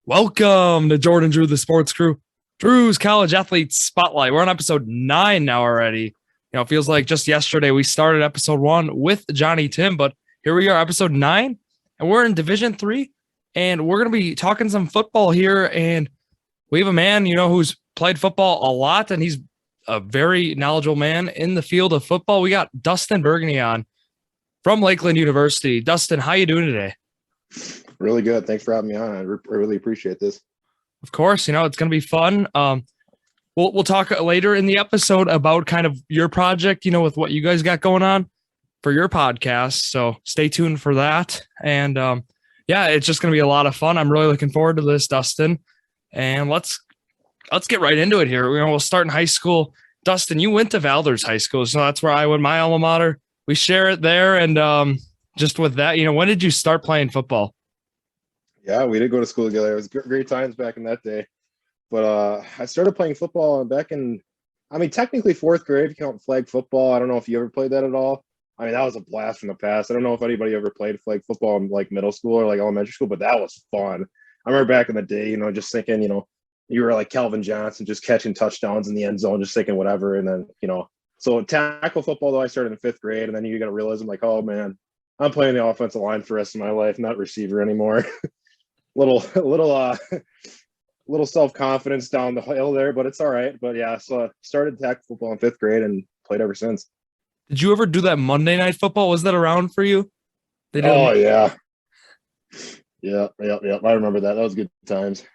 Welcome to Jordon and Drew, the sports crew. Drew's college athlete spotlight. We're on episode 9 now already. It feels like just yesterday we started episode 1 with Johnny Tim, but here we are, episode 9, and we're in Division 3, and we're going to be talking some football here, and we have a man, who's played football a lot, and he's a very knowledgeable man in the field of football. We got Dustin Bergene on from Lakeland University. Dustin, how you doing today? Really good. Thanks for having me on. I really appreciate this. Of course, it's going to be fun. We'll talk later in the episode about kind of your project, with what you guys got going on for your podcast. So stay tuned for that. And it's just going to be a lot of fun. I'm really looking forward to this, Dustin. And let's get right into it here. We'll start in high school. Dustin, you went to Valders High School, so that's where I went, my alma mater. We share it there. And just with that, when did you start playing football? Yeah, we did go to school together. It was great times back in that day. But I started playing football back in, technically 4th grade, if you count flag football. I don't know if you ever played that at all. That was a blast from the past. I don't know if anybody ever played flag football in like middle school or like elementary school, but that was fun. I remember back in the day, just thinking, you were like Calvin Johnson, just catching touchdowns in the end zone, just thinking whatever. And then, so tackle football, though, I started in 5th grade. And then you got to realize, I'm like, oh, man, I'm playing the offensive line for the rest of my life, not receiver anymore. little self-confidence down the hill there, but it's all right. But yeah, so I started tackle football in 5th grade and played ever since. Did you ever do that Monday Night Football? Was that around for you? Oh, yeah. Yeah. I remember that. That was good times.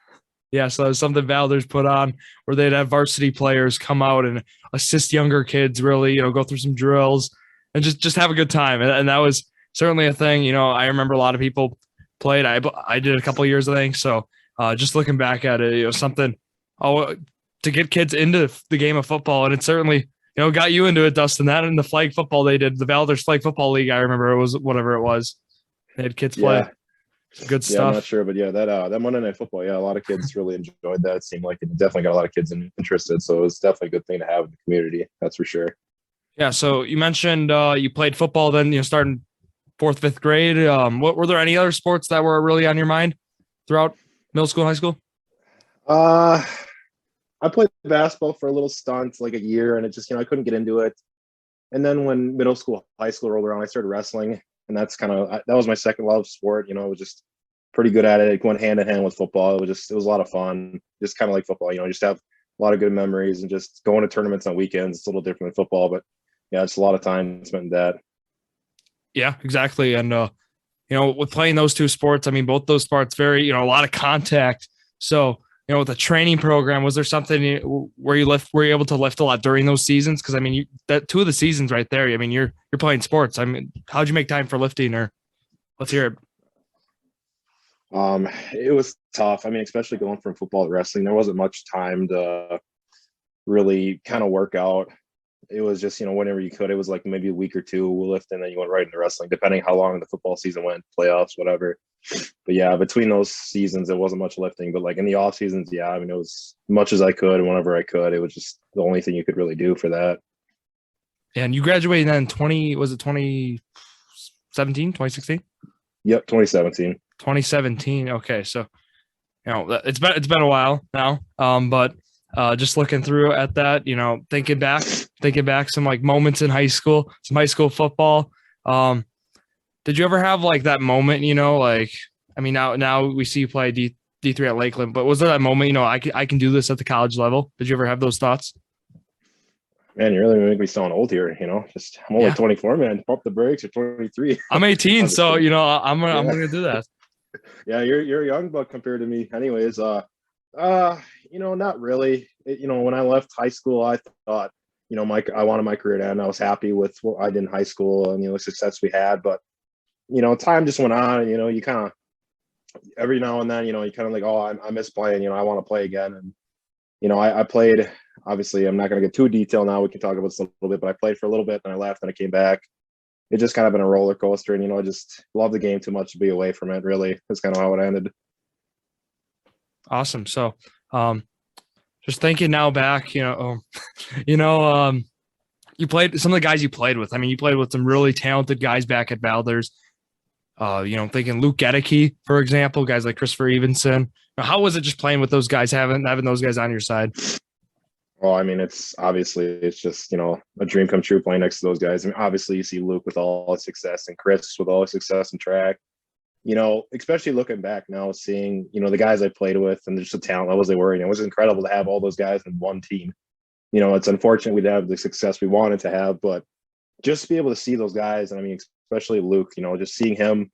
Yeah, so that was something Valders put on where they'd have varsity players come out and assist younger kids really, go through some drills and just have a good time. And that was certainly a thing. I remember a lot of people played. I did a couple of years, I think. So just looking back at it, something to get kids into the game of football. And it certainly, got you into it, Dustin. That and the flag football they did, the Valders Flag Football League, I remember it was whatever it was. They had kids play. Good stuff. Yeah, I'm not sure, but yeah, that Monday Night Football, a lot of kids really enjoyed that. It seemed like it definitely got a lot of kids interested. So it was definitely a good thing to have in the community. That's for sure. Yeah. So you mentioned you played football then, starting 4th, 5th grade. What were there any other sports that were really on your mind throughout middle school and high school? I played basketball for a little stunt, like a year, and it just, I couldn't get into it. And then when middle school, high school rolled around, I started wrestling. And that's that was my second love sport. I was just pretty good at it. It went hand in hand with football. It was a lot of fun. Just kind of like football, just have a lot of good memories and just going to tournaments on weekends. It's a little different than football, but yeah, it's a lot of time spent in that. Yeah, exactly. And, with playing those two sports, both those sports, very, a lot of contact. So, with the training program, was there something where were you able to lift a lot during those seasons? Because, that 2 of the seasons right there, you're playing sports. How'd you make time for lifting or let's hear it? It was tough. especially going from football to wrestling, there wasn't much time to really kind of work out. It was just, whenever you could. It was like maybe a week or 2 we'll lift, and then you went right into wrestling, depending how long the football season went, playoffs, whatever. But yeah, between those seasons, it wasn't much lifting. But like in the off seasons, yeah, it was as much as I could and whenever I could. It was just the only thing you could really do for that. And you graduated in 2017, 2016? Yep, 2017. 2017. Okay, so it's been a while now. But just looking through at that, thinking back some like moments in high school, some high school football. Did you ever have like that moment, now we see you play D3 at Lakeland, but was there that moment, I can do this at the college level? Did you ever have those thoughts? Man, you really make me sound old here, I'm only 24, man. Pump the brakes, you're 23. I'm 18, so, I'm going to do that. Yeah, you're a young buck compared to me. Anyways, not really. When I left high school, I thought, I wanted my career to end. I was happy with what I did in high school and, the success we had. But, time just went on and, you kind of, every now and then, you kind of like, oh, I miss playing, I want to play again. And, I played, obviously, I'm not going to get too detailed now. We can talk about this a little bit, but I played for a little bit and I left and I came back. It just kind of been a roller coaster. And, I just love the game too much to be away from it, really. That's kind of how it ended. Awesome. So, just thinking now back, you played some of the guys you played with. You played with some really talented guys back at Valders. Thinking Luke Gedeke, for example, guys like Christopher Evenson, How was it just playing with those guys, having those guys on your side? Well, I mean, it's just, a dream come true playing next to those guys. I mean, obviously you see Luke with all his success and Chris with all his success in track. Especially looking back now, seeing, the guys I played with and just the talent levels they were, it was incredible to have all those guys in one team. It's unfortunate we didn't have the success we wanted to have, but just to be able to see those guys, and I mean, especially Luke, just seeing him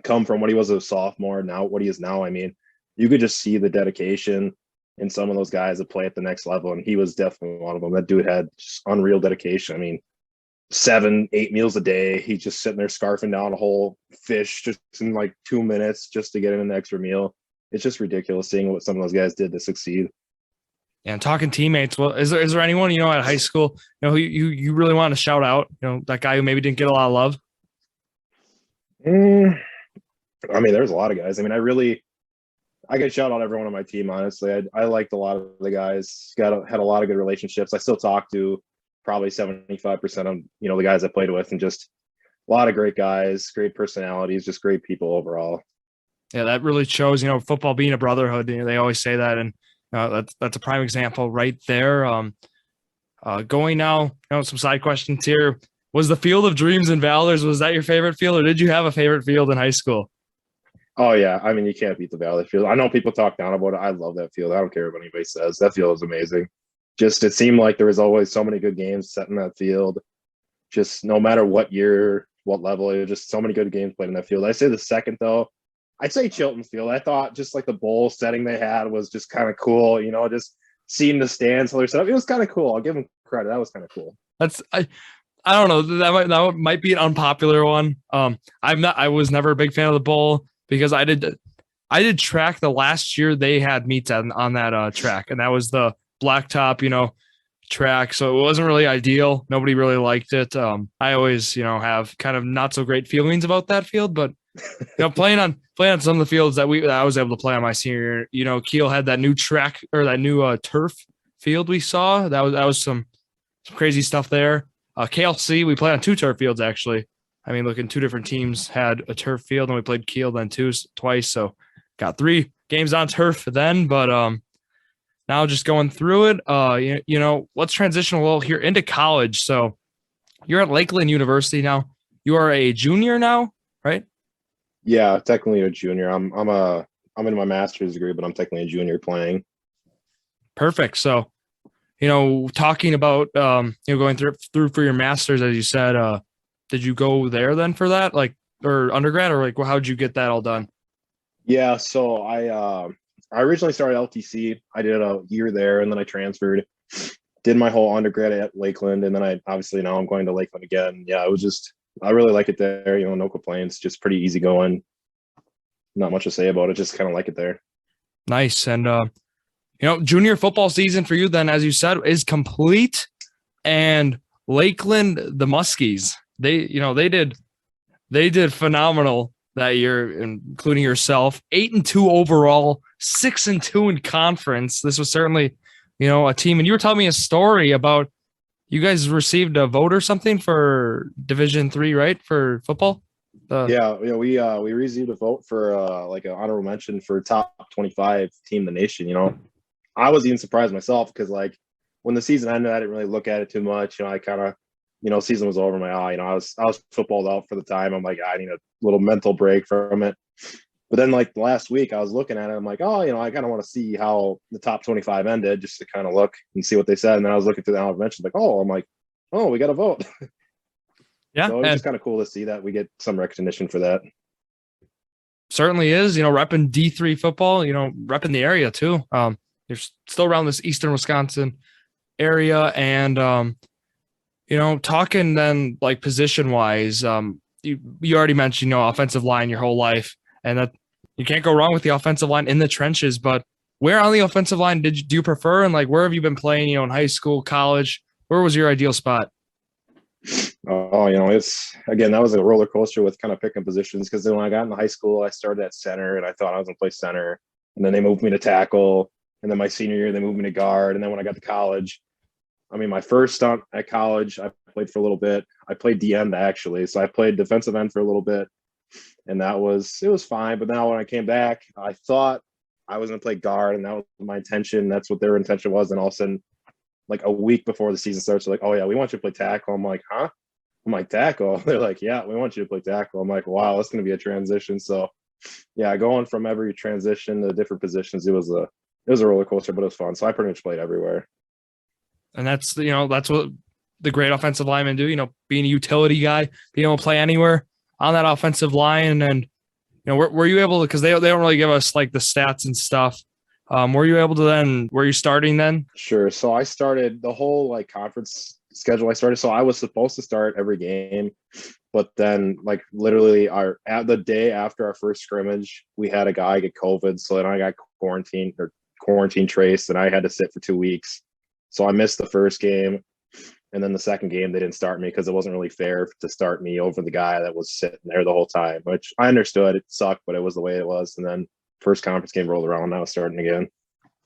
come from what he was as a sophomore, now what he is now, I mean, you could just see the dedication in some of those guys that play at the next level, and he was definitely one of them. That dude had just unreal dedication. I mean, 7-8 meals a day. He's just sitting there scarfing down a whole fish just in like 2 minutes just to get in an extra meal. It's just ridiculous seeing what some of those guys did to succeed. And talking teammates, well, is there anyone, at high school, who you really want to shout out, that guy who maybe didn't get a lot of love? I mean, there's a lot of guys. I mean, I could shout out everyone on my team, honestly. I liked a lot of the guys, had a lot of good relationships. I still talk to probably 75% of, the guys I played with, and just a lot of great guys, great personalities, just great people overall. Yeah, that really shows, football being a brotherhood. They always say that, and that's a prime example right there. Going now, some side questions here. Was the Field of Dreams and Valors, was that your favorite field, or did you have a favorite field in high school? Oh, yeah. I mean, you can't beat the Valor field. I know people talk down about it. I love that field. I don't care what anybody says. That field is amazing. Just, it seemed like there was always so many good games set in that field. Just no matter what year, what level, it was just so many good games played in that field. I say the second, though, I'd say Chilton Field. I thought just like the bowl setting they had was just kind of cool. Just seeing the stands, how they're set up. It was kind of cool. I'll give them credit. That was kind of cool. I don't know. That might be an unpopular one. I was never a big fan of the bowl because I did track the last year they had meets on that track, and that was the blacktop, track. So it wasn't really ideal. Nobody really liked it. I always, have kind of not so great feelings about that field, but playing on some of the fields that I was able to play on my senior year, Kiel had that new track or that new turf field we saw. That was some crazy stuff there. KLC, we played on 2 turf fields actually. I mean, looking 2 different teams had a turf field, and we played Kiel then twice. So got 3 games on turf then, but now just going through it, let's transition a little here into college. So you're at Lakeland University now. You are a junior now, right? Yeah, technically a junior. I'm in my master's degree, but I'm technically a junior playing. Perfect. So, talking about going through for your master's, as you said, did you go there then for that, or undergrad, or how'd you get that all done? Yeah, so I originally started LTC. I did a year there, and then I transferred, did my whole undergrad at Lakeland, and then now I'm going to Lakeland again. Yeah, it was just, I really like it there. No complaints, just pretty easy going. Not much to say about it, just kind of like it there. Nice. And junior football season for you then, as you said, is complete. And Lakeland, the Muskies, they did phenomenal that year, including yourself. 8-2 overall, 6-2 in conference. This was certainly, a team. And you were telling me a story about you guys received a vote or something for Division III, right, for football? We received a vote for an honorable mention for top 25 team in the nation. I was even surprised myself because when the season ended, I didn't really look at it too much. I kind of, season was over my eye. I was footballed out for the time. I'm like, I need a little mental break from it. But then the last week I was looking at it. I'm like, I kind of want to see how the top 25 ended just to kind of look and see what they said. And then I was looking through the honorable mentions we got a vote. Yeah. So it's just kind of cool to see that we get some recognition for that. Certainly is, repping D3 football, repping the area too. You're still around this Eastern Wisconsin area, and, talking then position wise, you already mentioned, offensive line your whole life, and that you can't go wrong with the offensive line in the trenches, but where on the offensive line do you prefer? And where have you been playing, in high school, college? Where was your ideal spot? It's, again, that was a roller coaster with kind of picking positions, because then when I got into high school, I started at center and I thought I was going to play center, and then they moved me to tackle, and then my senior year they moved me to guard, and then when I got to college, my first stunt at college, I played for a little bit. I played D end actually, so I played defensive end for a little bit, and it was fine. But now when I came back, I thought I was going to play guard, and that was my intention. That's what their intention was. And all of a sudden, like a week before the season starts, they're like, oh, yeah, we want you to play tackle. I'm like, huh? I'm like, tackle? They're like, yeah, we want you to play tackle. I'm like, wow, that's going to be a transition. So, yeah, going from every transition to different positions, it was a roller coaster, but it was fun. So I pretty much played everywhere. And that's what the great offensive linemen do, being a utility guy, being able to play anywhere on that offensive line. And, were you able to, because they don't really give us like the stats and stuff. Were you able to then, were you starting then? Sure. So I started the whole like conference schedule. So I was supposed to start every game, but then like literally the day after our first scrimmage, we had a guy get COVID. So then I got quarantine traced, and I had to sit for 2 weeks. So I missed the first game. And then the second game, they didn't start me because it wasn't really fair to start me over the guy that was sitting there the whole time, which I understood. It sucked, but it was the way it was. And then first conference game rolled around, and I was starting again.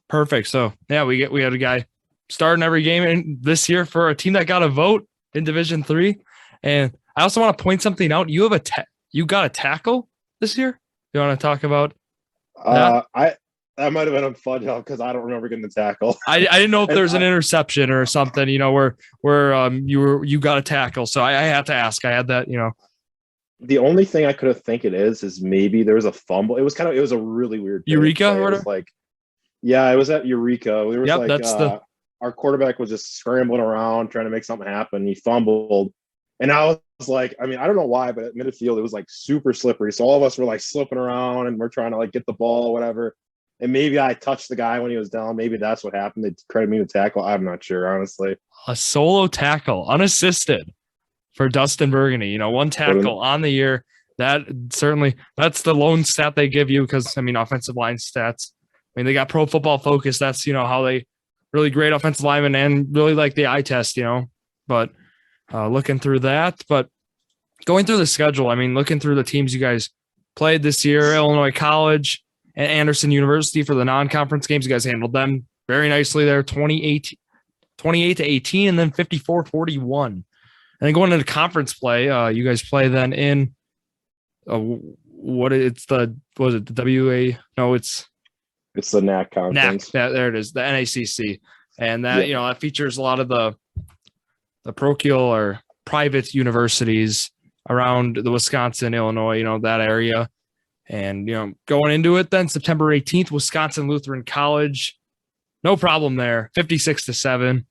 Perfect. So yeah, we had a guy starting every game in this year for a team that got a vote in Division III. And I also want to point something out. You have you got a tackle this year. You want to talk about that? That might have been a fun job because I don't remember getting the tackle. I didn't know if there was an interception or something, where you got a tackle. So I had to ask. I had that, The only thing I could have think it is maybe there was a fumble. It was a really weird Eureka. It was like, yeah, it was at Eureka. We were our quarterback was just scrambling around trying to make something happen. He fumbled, and I was like, I don't know why, but at midfield it was like super slippery. So all of us were like slipping around, and we're trying to like get the ball, whatever. And maybe I touched the guy when he was down. Maybe that's what happened. They credited me with tackle. I'm not sure, honestly. A solo tackle, unassisted, for Dustin Bergene. One tackle on the year. That's the lone stat they give you because, offensive line stats. They got Pro Football Focus. That's, how they really great offensive linemen and really like the eye test, But looking through that. But going through the schedule, looking through the teams you guys played this year, Illinois College and Anderson University for the non-conference games. You guys handled them very nicely there, 28-18, and then 54-41. And then going into conference play, you guys play then in it's the WA? No, it's the NAC conference. NAC, there it is, the NACC. And that, that features a lot of the parochial or private universities around the Wisconsin, Illinois, that area. And, going into it then, September 18th, Wisconsin Lutheran College, no problem there, 56-7.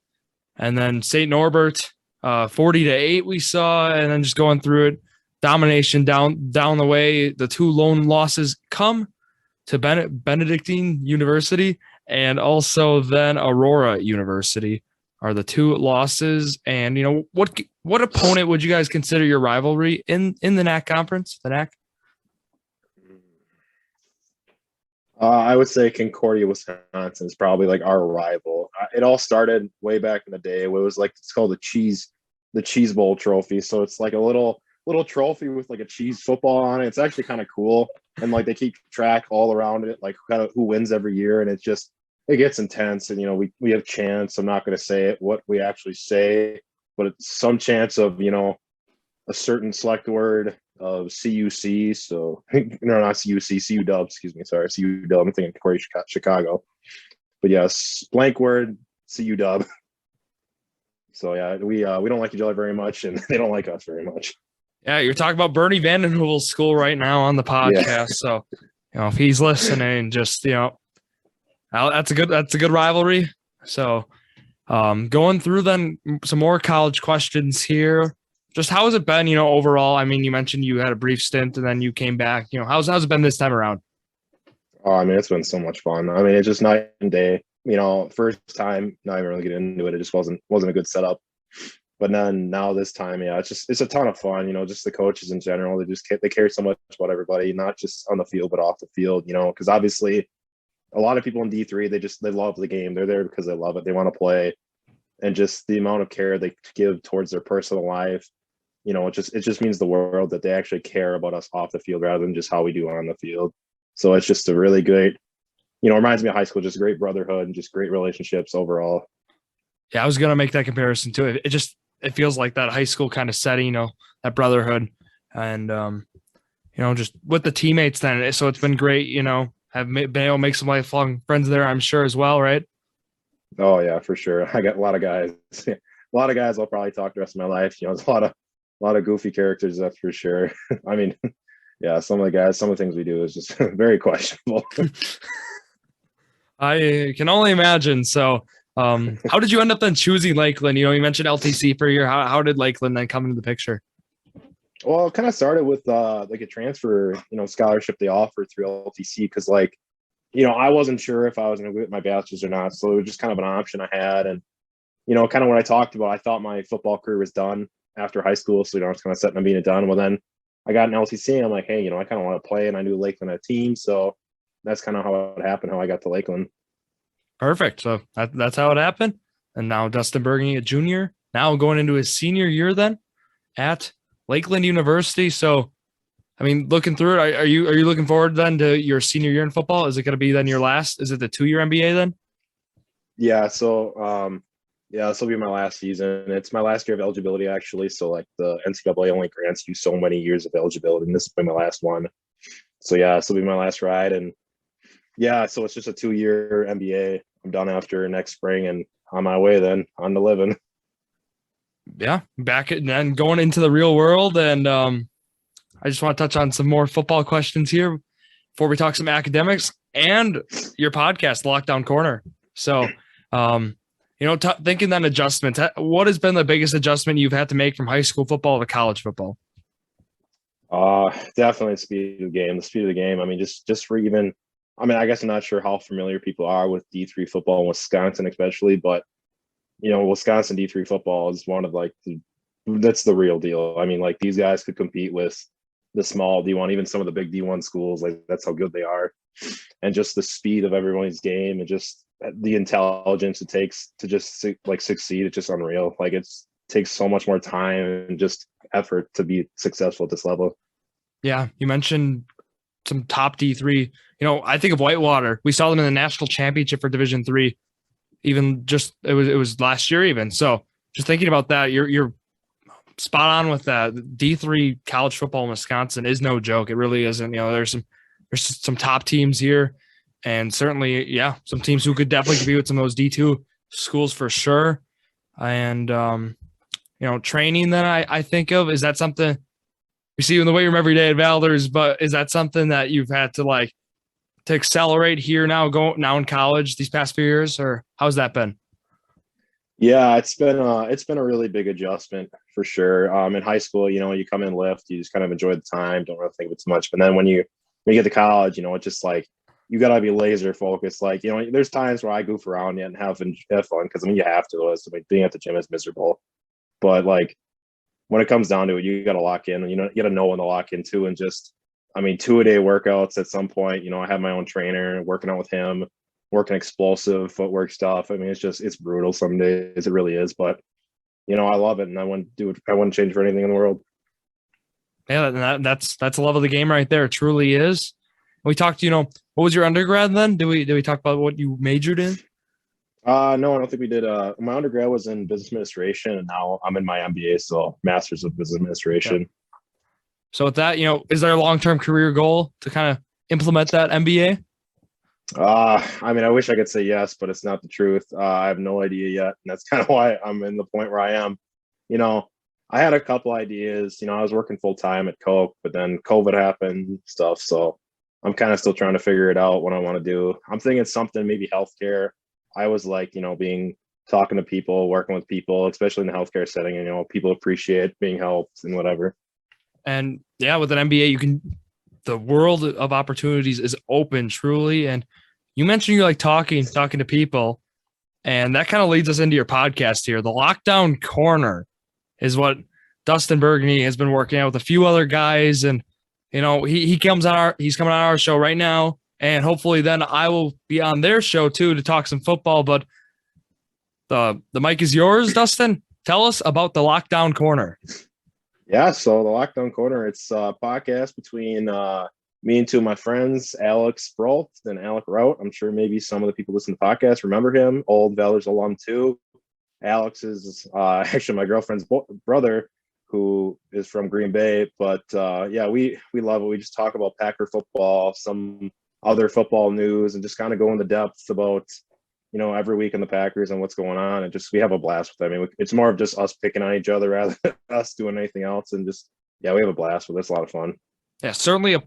And then St. Norbert, 40-8 we saw, and then just going through it, domination down the way. The two lone losses come to Benedictine University and also then Aurora University are the two losses. And, what opponent would you guys consider your rivalry in the NAC conference, the NAC? I would say Concordia, Wisconsin is probably like our rival. It all started way back in the day. Where it was like, it's called the Cheese Bowl trophy. So it's like a little trophy with like a cheese football on it. It's actually kind of cool. And like they keep track all around it, like kind of who wins every year. And it gets intense. And, we have chants. I'm not going to say it, what we actually say, but it's some chance of, a certain select word of CUC. So no, not CUC, CU Dub, excuse me. Sorry, CU Dub. I'm thinking Concordia, Chicago. But yes, blank word, CU Dub. So yeah, we don't like each other very much, and they don't like us very much. Yeah, you're talking about Bernie Vandenhoevel's school right now on the podcast. Yeah. So, if he's listening, just that's a good rivalry. So, going through then some more college questions here. Just how has it been, overall? You mentioned you had a brief stint and then you came back. How's it been this time around? Oh, it's been so much fun. It's just night and day. First time, not even really get into it. It just wasn't a good setup. But then now this time, it's a ton of fun. Just the coaches in general. They care so much about everybody, not just on the field but off the field. Because obviously, a lot of people in D3 they love the game. They're there because they love it. They want to play, and just the amount of care they give towards their personal life. It just means the world that they actually care about us off the field rather than just how we do on the field. So it's just a really great, reminds me of high school, just great brotherhood and just great relationships overall. Yeah, I was going to make that comparison too. It feels like that high school kind of setting, that brotherhood and, just with the teammates then. So it's been great, have been able to make some lifelong friends there, I'm sure, as well, right? Oh yeah, for sure. I got a lot of guys. A lot of guys I'll probably talk the rest of my life. There's a lot of goofy characters, that's for sure. I mean, yeah, some of the things we do is just very questionable. I can only imagine. So, how did you end up then choosing Lakeland? You mentioned LTC for a year. How did Lakeland then come into the picture? Well, it kind of started with like a transfer, scholarship they offered through LTC because I wasn't sure if I was going to get my bachelor's or not, so it was just kind of an option I had. And kind of what I talked about, I thought my football career was done after high school, so it's kind of set on being done. Well, then I got an LTC, and I'm like, hey, I kind of want to play, and I knew Lakeland had a team, so that's kind of how it happened, how I got to Lakeland. Perfect. So that's how it happened. And now Dustin Bergene, a junior, now going into his senior year then at Lakeland University. So, I mean, looking through it, are you looking forward then to your senior year in football? Is it going to be then your last? Is it the 2-year MBA then? Yeah. So, this will be my last season. It's my last year of eligibility, actually. So, like the NCAA only grants you so many years of eligibility, and this will be my last one. So, yeah, this will be my last ride, and yeah, so it's just a 2-year MBA. I'm done after next spring, and on my way then on to living. Yeah, back and then going into the real world, and I just want to touch on some more football questions here before we talk some academics and your podcast, Lockdown Corner. So, thinking then adjustments, what has been the biggest adjustment you've had to make from high school football to college football? Definitely the speed of the game. The speed of the game. I mean, just for even. I mean, I guess I'm not sure how familiar people are with D3 football in Wisconsin, especially, but Wisconsin D3 football is one of that's the real deal. I mean, like these guys could compete with the small D1, even some of the big D1 schools. Like that's how good they are, and just the speed of everyone's game and just the intelligence it takes to just succeed. It's just unreal. Like it takes so much more time and just effort to be successful at this level. Yeah, you mentioned some top D3. I think of Whitewater. We saw them in the national championship for Division III. Even just it was last year even. So just thinking about that, you're spot on with that. D3 college football in Wisconsin is no joke. It really isn't. There's some top teams here, and certainly, yeah, some teams who could definitely compete with some of those D2 schools for sure. And training that I think of, is that something you see in the weight room every day at Valders, but is that something that you've had to accelerate here now in college these past few years, or how's that been? Yeah, it's been a really big adjustment for sure. In high school, you come in lift, you just kind of enjoy the time, don't really think of it too much. But then when you get to college, it's just like you gotta be laser focused. There's times where I goof around and have fun because you have to. Being at the gym is miserable, but when it comes down to it, you got to lock in, and you got to know when to lock into, and just 2-a-day workouts at some point. I have my own trainer, working out with him, working explosive footwork stuff. It's brutal some days. It really is, but I love it, and I wouldn't do it. I wouldn't change for anything in the world. Yeah, that's the love of the game right there. It truly is. We talked. What was your undergrad then? Did we talk about what you majored in? No, I don't think we did. My undergrad was in business administration, and now I'm in my MBA, so Master's of Business Administration. Yep. So with that, is there a long-term career goal to kind of implement that MBA? I wish I could say yes, but it's not the truth. I have no idea yet, and that's kind of why I'm in the point where I am. I had a couple ideas. I was working full-time at Coke, but then COVID happened and stuff, so I'm kind of still trying to figure it out what I want to do. I'm thinking something maybe healthcare. I was talking to people, working with people, especially in the healthcare setting, and people appreciate being helped and whatever. And yeah, with an MBA, the world of opportunities is open truly. And you mentioned you like talking to people, and that kind of leads us into your podcast here. The Lockdown Corner is what Dustin Bergene has been working out with a few other guys, and he's coming on our show right now. And hopefully then I will be on their show too to talk some football. But the mic is yours, Dustin. Tell us about the Lockdown Corner. Yeah, so the Lockdown Corner, it's a podcast between me and two of my friends, Alex Brault and Alec Rout. I'm sure maybe some of the people listening to the podcast remember him, old Valders alum too. Alex is actually my girlfriend's brother, who is from Green Bay. But yeah, we love it. We just talk about Packer football, some other football news and just kind of go into depth about, every week in the Packers and what's going on. And just, we have a blast with it. I mean, it's more of just us picking on each other rather than us doing anything else. And just, we have a blast with it. It's a lot of fun. Yeah, certainly a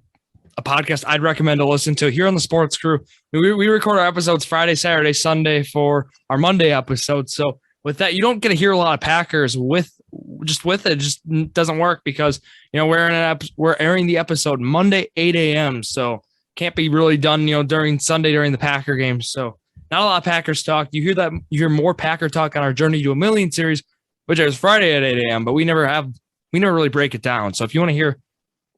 podcast I'd recommend to listen to here on the Sports Crew. We record our episodes Friday, Saturday, Sunday for our Monday episode. So with that, you don't get to hear a lot of Packers with it. It just doesn't work because, we're airing the episode Monday, 8 a.m. So can't be really done, during Sunday, during the Packer game. So not a lot of Packers talk. You hear more Packer talk on our Journey to a Million series, which is Friday at 8 a.m., but we never really break it down. So if you want to hear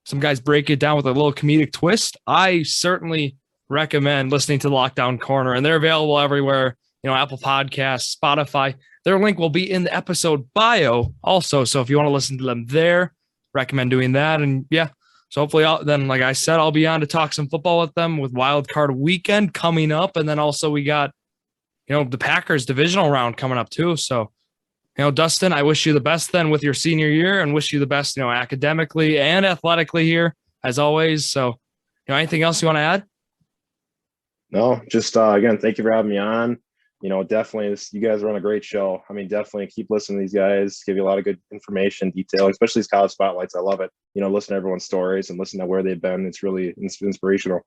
some guys break it down with a little comedic twist, I certainly recommend listening to the Lockdown Corner, and they're available everywhere, Apple Podcasts, Spotify. Their link will be in the episode bio also. So if you want to listen to them there, recommend doing that. And yeah, so hopefully like I said, I'll be on to talk some football with them with Wild Card Weekend coming up. And then also we got, the Packers divisional round coming up too. So, Dustin, I wish you the best then with your senior year and wish you the best, academically and athletically here as always. So, anything else you want to add? No, just again, thank you for having me on. Definitely you guys run a great show. I mean, definitely keep listening to these guys, give you a lot of good information, detail, especially these college spotlights. I love it. Listen to everyone's stories and listen to where they've been. It's really inspirational.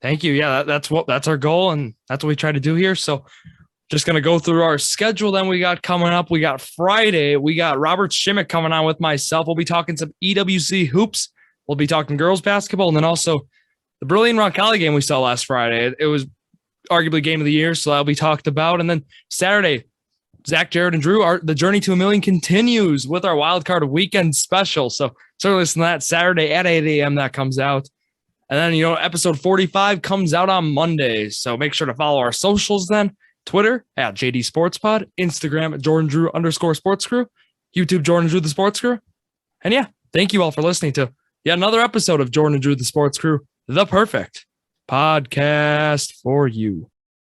Thank you. Yeah, that's our goal, and that's what we try to do here. So just going to go through our schedule. Then we got coming up, we got Friday, we got Robert Shimmick coming on with myself. We'll be talking some EWC hoops. We'll be talking girls basketball, and then also the Brilliant Roncalli game we saw last Friday. It was arguably game of the year, so that'll be talked about. And then Saturday, Zach, Jared, and Drew, the Journey to a Million continues with our Wild Card Weekend special. So certainly listen to that Saturday at 8 a.m. that comes out. And then, episode 45 comes out on Monday. So make sure to follow our socials then. Twitter at JD Sports Pod, Instagram at Jordon Drew _Sports Crew, YouTube Jordon Drew the Sports Crew. And yeah, thank you all for listening to yet another episode of Jordon and Drew the Sports Crew, the perfect podcast for you.